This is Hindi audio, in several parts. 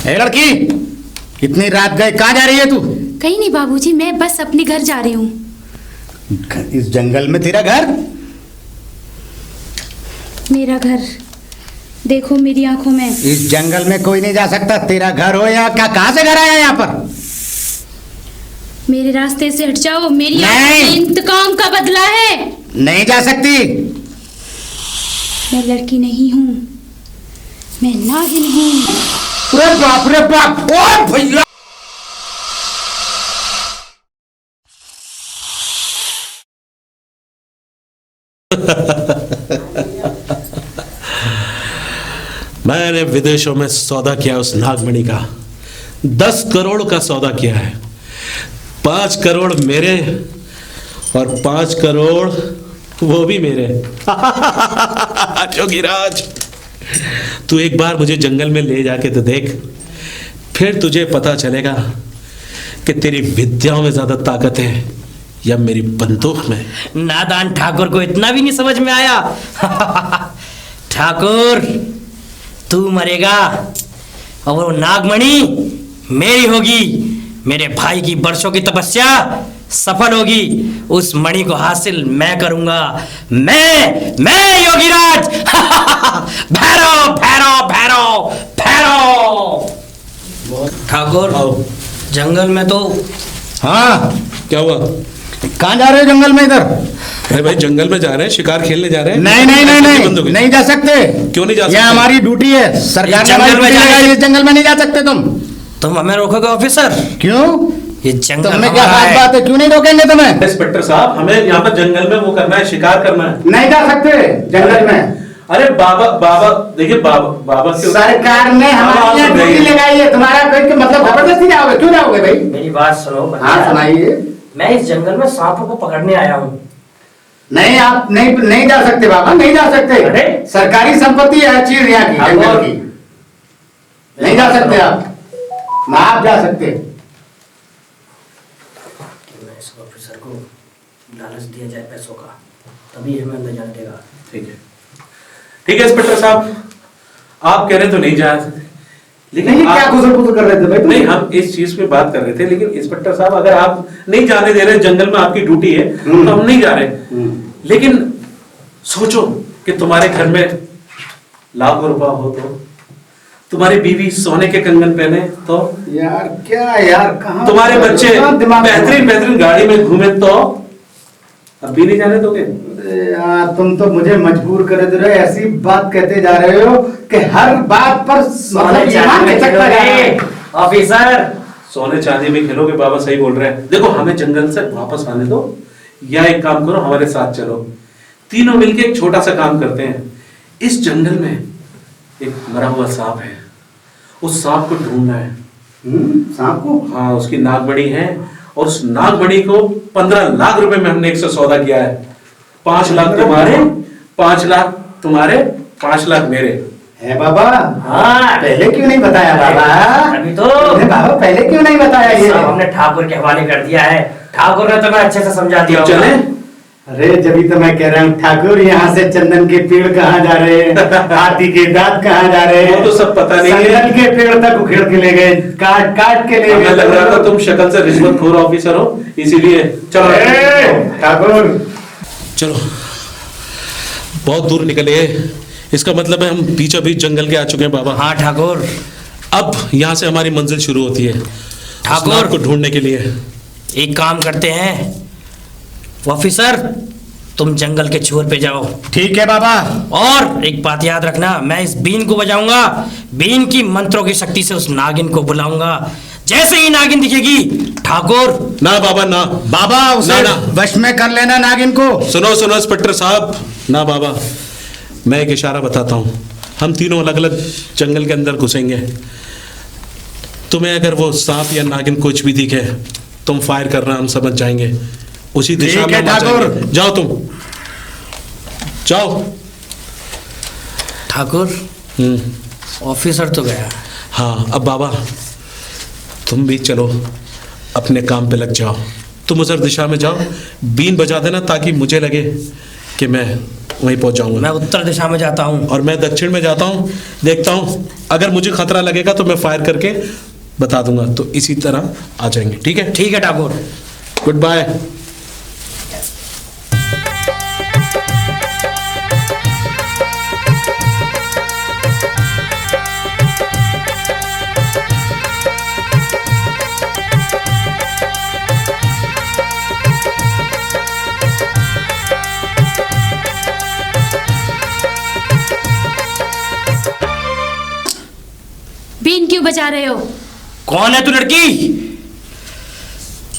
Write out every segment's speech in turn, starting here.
ए लड़की, इतनी रात गए कहाँ जा रही है तू? कहीं नहीं बाबूजी, मैं बस अपने घर जा रही हूँ। इस जंगल में तेरा घर? मेरा घर देखो मेरी आंखों में। इस जंगल में कोई नहीं जा सकता। तेरा घर हो या क्या? कहाँ से घर आया यहाँ पर? मेरे रास्ते से हट जाओ, मेरी नहीं। इंतकाम का बदला है। नहीं जा सकती। मैं लड़की नहीं हूँ, मैं नागिन हूँ। अरे बाप रे बाप! ओ भैया! मैंने विदेशों में सौदा किया उस नागमणि का। 10 करोड़ का सौदा किया है। 5 करोड़ मेरे और 5 करोड़ वो भी मेरे। जोगीराज, तू एक बार मुझे जंगल में ले जाके तो देख, फिर तुझे पता चलेगा कि तेरी विद्याओं में ज्यादा ताकत है या मेरी बंदूक में। नादान ठाकुर को इतना भी नहीं समझ में आया। ठाकुर, तू मरेगा और वो नागमणि मेरी होगी। मेरे भाई की वर्षों की तपस्या सफल होगी। उस मणि को हासिल मैं करूंगा। मैं योगीराज। भैरव भैरव भैरव भैरव। ठाकुर, जंगल में तो हाँ, क्या हुआ? कहाँ जा रहे हो जंगल में? इधर? अरे भाई, जंगल में जा रहे हैं, शिकार खेलने जा रहे हैं। नहीं नहीं नहीं नहीं, नहीं जा सकते। क्यों नहीं जा सकते? यह हमारी ड्यूटी है। सरकार ने हमारी जंगल में ड्यूटी जाने- लगाई है, इस जंगल में नहीं जा सकते तुम। हमें रोकोगे ऑफिसर? क्यों? ये जंगल तुम्हें क्या हमारा खास है। बात है? क्यों नहीं रोकेंगे तुम्हें? इंस्पेक्टर साहब, हमें यहाँ पर जंगल में वो करना है, शिकार करना है। नहीं जा सकते जंगल में। अरे बाबा बाबा, देखिए बाबा क्यों? सरकार ने हमारी यहाँ ड्यूटी लगाई है। तुम्हारा कोई मतलब जबरदस्ती जाओगे? क्यों जाओगे भाई? मेरी बात सुनो। हाँ सुनाइए। मैं इस जंगल में सांपों को पकड़ने आया हूँ। नहीं, आप नहीं जा सकते बाबा, नहीं जा सकते। अरे? सरकारी संपत्ति है चीज यहाँ की, जंगल की। नहीं जा सकते आप। ना आप जा सकते। मैं इस ऑफिसर को लालच दिया जाए पैसों का, तभी हमें अंदर जाने देगा। ठीक है इंस्पेक्टर साहब, आप कह रहे तो नहीं जा सकते, लेकिन नहीं, क्या आप- गुजर कर रहे थे भाई? नहीं, हम इस चीज पे बात कर रहे थे, लेकिन इंस्पेक्टर साहब अगर आप नहीं जाने दे रहे, जंगल में आपकी ड्यूटी है, तो हम नहीं जा रहे। लेकिन सोचो कि तुम्हारे घर में लाखों रुपया हो तो, तुम्हारी बीवी सोने के कंगन पहने तो, यार क्या यार, कहाँ तुम्हारे बच्चे दिमाग बेहतरीन गाड़ी में घूमे तो, अब भी नहीं जाने दोगे? यार तुम तो मुझे मजबूर कर दे रहे हो। ऐसी बात कहते जा रहे हो कि हर बात पर मतलब ईमान के चक्कर जा रहा है। ऑफिसर, सोने चांदी में खेलोगे, बाबा सही बोल रहे हैं। देखो, हमें जंगल से वापस आने दो, या एक काम करो, हमारे साथ चलो, तीनों मिलके एक छोटा सा काम करते हैं। इस जंगल में एक मरा हुआ सांप है, उस सांप को ढूंढना है। सांप को? हाँ, उसकी नागमणि है, और उस नागमणि को 15 लाख रुपए में हमने 100 सौदा किया है। 5 लाख तुम्हारे, 5 लाख तुम्हारे, 5 लाख मेरे। है बाबा? हाँ। पहले क्यों नहीं बताया बाबा? अभी तो अरे बाबा पहले क्यों नहीं बताया ये? सब हमने ठाकुर के हवाले कर दिया है। ठाकुर ने तुम्हें अच्छे से समझा दिया होगा। चले? अरे जब तो मैं कह रहा हूँ ठाकुर, यहाँ से चंदन के पेड़ कहाँ जा रहे हैं, हाथी के दांत कहाँ जा रहे हैं, वो तो सब पता नहीं है। संदल के पेड़ तक उखेड़ के ले गए, काट काट के ले हमें गए। लग रहा था तुम शक्ल से रिश्वतखोर ऑफिसर हो, इसीलिए। चलो ठाकुर, चलो, बहुत दूर निकले। इसका मतलब है हम बीचों बीच जंगल के आ चुके हैं बाबा। हाँ ठाकुर। अब यहाँ से हमारी मंजिल शुरू होती है ठाकुर उस नाग को ढूंढने के लिए। एक काम करते हैं ऑफिसर, तुम जंगल के छोर पे जाओ। ठीक है बाबा। और एक बात याद रखना, मैं इस बीन को बजाऊंगा, बीन की मंत्रों की शक्ति से उस नागिन को बुलाऊंगा। जैसे ही नागिन दिखेगी, ठाकुर। ना बाबा ना, बाबा उसे ना। वश में कर लेना नागिन को। सुनो सुनो इंस्पेक्टर साहब, ना बाबा, मैं एक इशारा बताता हूँ। हम तीनों अलग अलग जंगल के अंदर घुसेंगे। तुम्हें अगर वो सांप या नागिन कुछ भी दिखे, तुम फायर करना, हम समझ जाएंगे उसी दिशा ठीक में है हम आ ठाकुर। जाएंगे। जाओ तुम, जाओ। ठाकुर, ऑफिसर तो गया। हाँ, अब बाबा तुम भी चलो, अपने काम पे लग जाओ। तुम उधर दिशा में जाओ, बीन बजा देना ताकि मुझे लगे कि मैं वहीं पहुंच जाऊंगा। मैं उत्तर दिशा में जाता हूँ। और मैं दक्षिण में जाता हूँ, देखता हूँ, अगर मुझे खतरा लगेगा तो मैं फायर करके बता दूंगा, तो इसी तरह आ जाएंगे। ठीक है? ठीक है ठाकुर। Good bye. बीन क्यों बजा रहे हो? कौन है तू लड़की?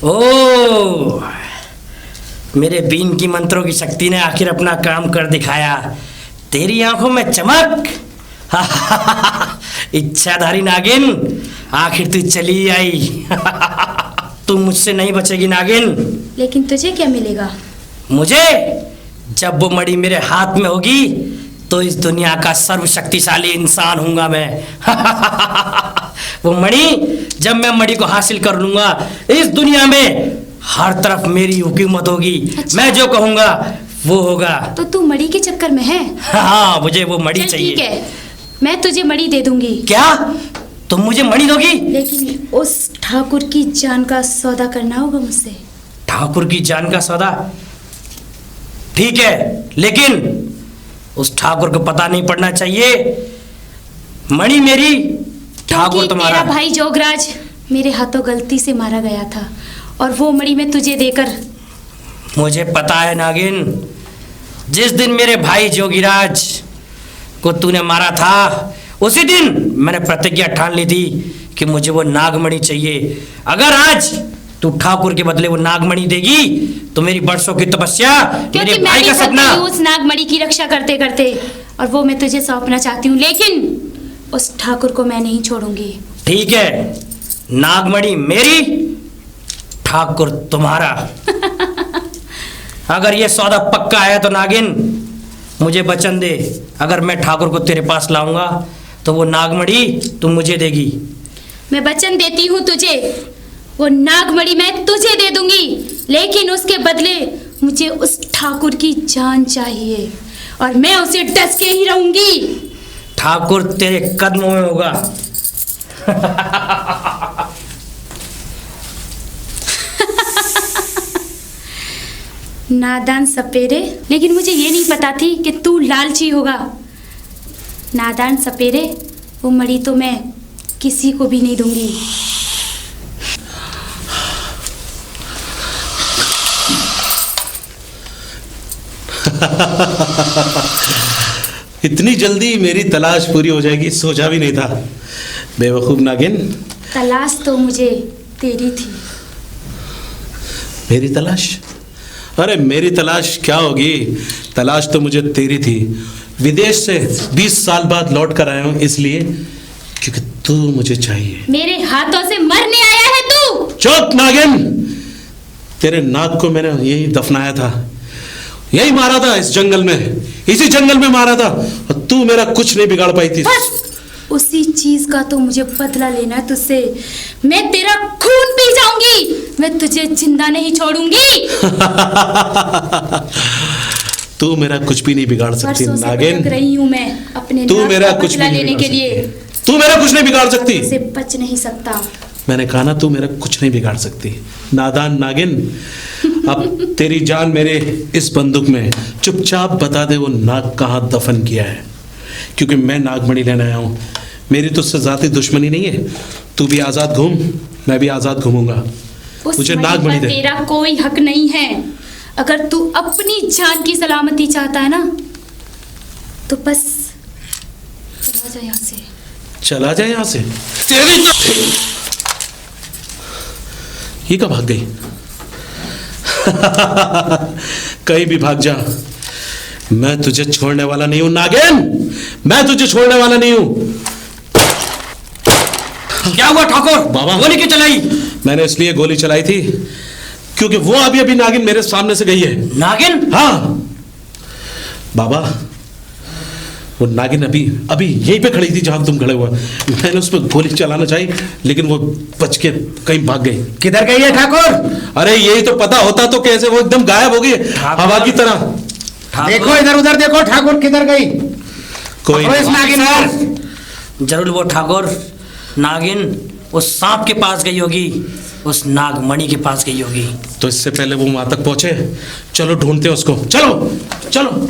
ओ, मेरे बीन की मंत्रों की शक्ति ने आखिर अपना काम कर दिखाया। तेरी आंखों में चमक। इच्छाधारी नागिन, आखिर तू चली आई। तू मुझसे नहीं बचेगी नागिन। लेकिन तुझे क्या मिलेगा? मुझे, जब वो मणि मेरे हाथ में होगी तो इस दुनिया का सर्वशक्तिशाली इंसान हूंगा मैं। वो मणि, जब मैं मणि को हासिल कर लूंगा, इस दुनिया में हर तरफ मेरी हुकूमत होगी। अच्छा। मैं जो कहूंगा वो होगा। तो तू मणि के चक्कर में है? हाँ, मुझे वो मणि चल चाहिए। ठीक है, मैं तुझे मणि दे दूंगी। क्या तुम मुझे मणि दोगी? लेकिन उस ठाकुर की जान का सौदा करना होगा मुझसे। ठाकुर की जान का सौदा? ठीक है, लेकिन उस ठाकुर को पता नहीं पड़ना चाहिए। मणि मेरी, ठाकुर क्योंकि तुम्हारा। तेरा भाई जोगराज मेरे हाथों गलती से मारा गया था, और वो मणि मैं तुझे देकर। मुझे पता है नागिन, जिस दिन मेरे भाई जोगीराज को तूने मारा था, उसी दिन मैंने प्रतिज्ञा ठान ली थी कि मुझे वो नागमणि चाहिए। अगर आज तू ठाकुर के बदले वो नागमणि देगी तो मेरी बरसों की तपस्या, मेरे भाई का सपना। उस नागमणि की रक्षा करते करते, और वो मैं तुझे सौंपना चाहती हूँ, लेकिन उस ठाकुर को मैं नहीं छोड़ूंगी। ठीक है, नागमणि मेरी, ठाकुर तुम्हारा। अगर ये सौदा पक्का है तो नागिन मुझे वचन दे, अगर मैं ठाकुर को तेरे पास लाऊंगा तो वो नागमणि तुम मुझे देगी। मैं वचन देती हूँ तुझे, वो नागमणि मैं तुझे दे दूंगी, लेकिन उसके बदले मुझे उस ठाकुर की जान चाहिए, और मैं उसे डस के ही रहूंगी। ठाकुर तेरे कदमों में होगा। नादान सपेरे, लेकिन मुझे ये नहीं पता थी कि तू लालची होगा। नादान सपेरे, वो मणि तो मैं किसी को भी नहीं दूंगी। इतनी जल्दी मेरी तलाश पूरी हो जाएगी सोचा भी नहीं था। बेवकूफ नागिन। तलाश तो मुझे तेरी थी। मेरी तलाश? अरे मेरी तलाश क्या होगी, तलाश तो मुझे तेरी थी। विदेश से 20 साल बाद लौट कर आया हूं, इसलिए क्योंकि तू मुझे चाहिए। मेरे हाथों से मरने आया है तू। चुप नागिन, तेरे नाक को मैंने यही दफनाया था, यही मारा था इस जंगल में, इसी जंगल में मारा था, और तू मेरा कुछ नहीं बिगाड़ पाई थी। बस उसी चीज का तो मुझे बदला लेना है तुझसे। मैं तेरा खून पी जाऊंगी, मैं तुझे जिंदा नहीं छोड़ूंगी। तू मेरा कुछ भी नहीं बिगाड़ सकती नागिन। भटक रही हूँ मैं अपने तू नाक मेरा का कुछ बदला भी नहीं लेने के बिगाड़ लिए। सकती। तू मेरा कुछ नहीं बिगाड़ सकती। से बच नहीं सकता। मैंने कहा ना, तू मेरा कुछ नहीं बिगाड़ सकती। नादान नागिन, अब तेरी जान मेरे इस बंदूक में। चुपचाप बता दे वो नाग कहाँ दफन किया है, क्योंकि मैं नागमणि लेने आया हूँ। मेरी तुझसे ज़ाती दुश्मनी नहीं है। तू भी आज़ाद घूम, मैं भी आज़ाद घूमूंगा। मुझे नागमणि दे। तेरा कोई हक नहीं है। अगर तू अपनी जान की सलामती चाहता है ना, तो बस चला जा यहाँ से। चला जाए यहाँ से? तेरी ये कब भाग गई? कहीं भी भाग जा, मैं तुझे छोड़ने वाला नहीं हूं नागिन, मैं तुझे छोड़ने वाला नहीं हूं। क्या हुआ ठाकुर? बाबा, गोली क्यों चलाई? मैंने इसलिए गोली चलाई थी क्योंकि वो अभी अभी नागिन मेरे सामने से गई है। नागिन? हाँ बाबा, वो नागिन अभी अभी यहीं पे खड़ी थी जहां तुम खड़े हुए। मैंने उस पर गोली चलाना चाहिए, लेकिन वो बच के कहीं भाग गई। किधर गई है ठाकुर? अरे यही तो पता होता तो कैसे, वो एकदम गायब हो गई हवा की तरह। देखो इधर उधर देखो, ठाकुर किधर गई? कोई पकड़ो इस नागिन को। सर, जरूर वो ठाकुर नागिन उस सांप के पास गई होगी, उस नागमणि के पास गई होगी। तो इससे पहले वो वहां तक पहुंचे, चलो ढूंढते हैं उसको, चलो चलो।